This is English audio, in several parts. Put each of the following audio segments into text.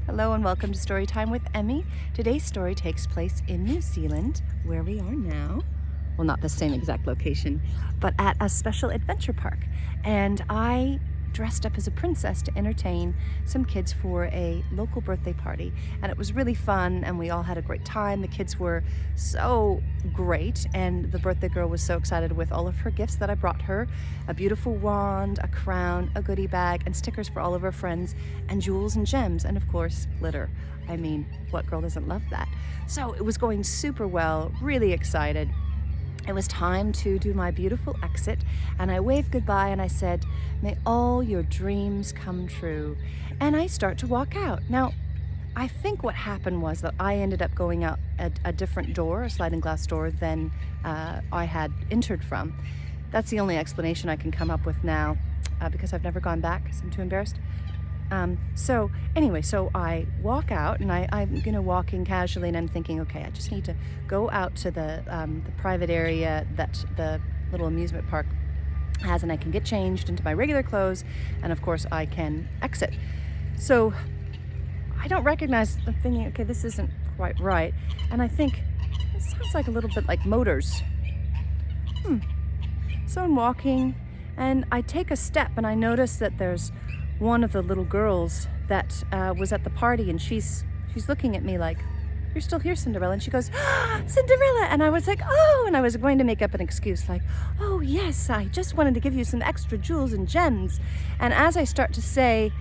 Hello and welcome to Storytime with Emme. Today's story takes place in New Zealand, where we are now. Well, not the same exact location, but at a special adventure park. And I dressed up as a princess to entertain some kids for a local birthday party. And it was really fun, and we all had a great time. The kids were so great, and the birthday girl was so excited with all of her gifts that I brought her: a beautiful wand, a crown, a goodie bag, and stickers for all of her friends, and jewels and gems, and of course, glitter. I mean, what girl doesn't love that? So it was going super well, really excited. It was time to do my beautiful exit, and I waved goodbye and I said, "May all your dreams come true." And I start to walk out. Now, I think what happened was that I ended up going out a different door, a sliding glass door, than I had entered from. That's the only explanation I can come up with now, because I've never gone back because I'm too embarrassed. So I walk out, and I'm walking casually, and I'm thinking, okay, I just need to go out to the private area that the little amusement park has, and I can get changed into my regular clothes, and of course I can exit. So I don't recognize, I'm thinking, okay, this isn't quite right, and I think it sounds like a little bit like motors. So I'm walking, and I take a step, and I notice that there's one of the little girls that was at the party, and she's looking at me like, "You're still here, Cinderella?" And she goes, "Ah, Cinderella!" And I was like, "Oh!" And I was going to make up an excuse like, "Oh yes, I just wanted to give you some extra jewels and gems." And as I start to say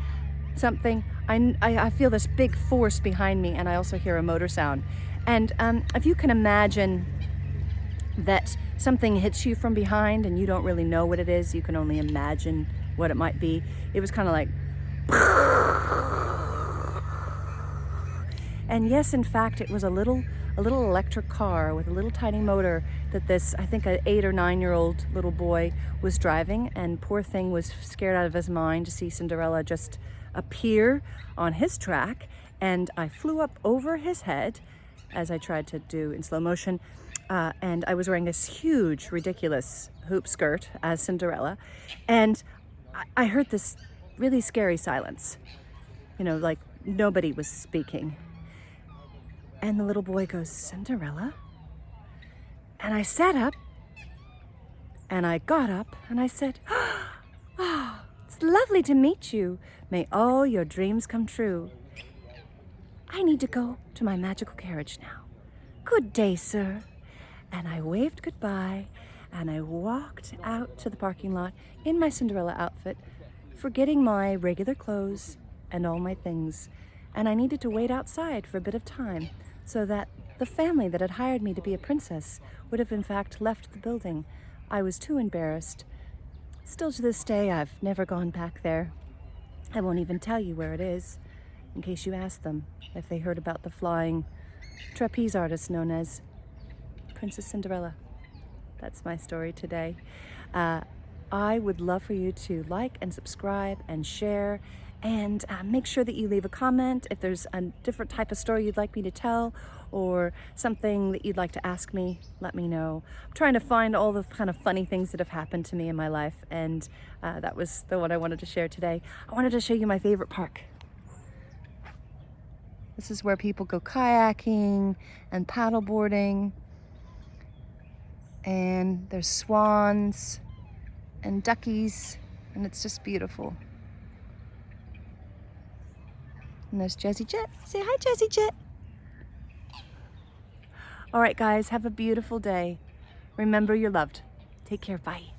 something, I feel this big force behind me, and I also hear a motor sound. And if you can imagine that something hits you from behind and you don't really know what it is, you can only imagine what it might be. It was kind of like, and yes, in fact, it was a little electric car with a little tiny motor that this, I think, an 8 or 9-year-old little boy was driving, and poor thing was scared out of his mind to see Cinderella just appear on his track. And I flew up over his head, as I tried to do in slow motion, and I was wearing this huge, ridiculous hoop skirt as Cinderella, and I heard this really scary silence, like nobody was speaking. And the little boy goes, "Cinderella?" And I sat up, and I got up, and I said, "Oh, it's lovely to meet you. May all your dreams come true. I need to go to my magical carriage now. Good day, sir." And I waved goodbye, and I walked out to the parking lot in my Cinderella outfit, forgetting my regular clothes and all my things. And I needed to wait outside for a bit of time so that the family that had hired me to be a princess would have in fact left the building. I was too embarrassed. Still to this day, I've never gone back there. I won't even tell you where it is, in case you ask them if they heard about the flying trapeze artist known as Princess Cinderella. That's my story today. I would love for you to like and subscribe and share, and make sure that you leave a comment if there's a different type of story you'd like me to tell, or something that you'd like to ask me. Let me know. I'm trying to find all the kind of funny things that have happened to me in my life, and that was the one I wanted to share today. I wanted to show you my favorite park. This is where people go kayaking and paddleboarding, and there's swans and duckies, and it's just beautiful. And there's Jazzy Jet. Say hi, Jazzy Jet. All right, guys, have a beautiful day. Remember, you're loved. Take care. Bye.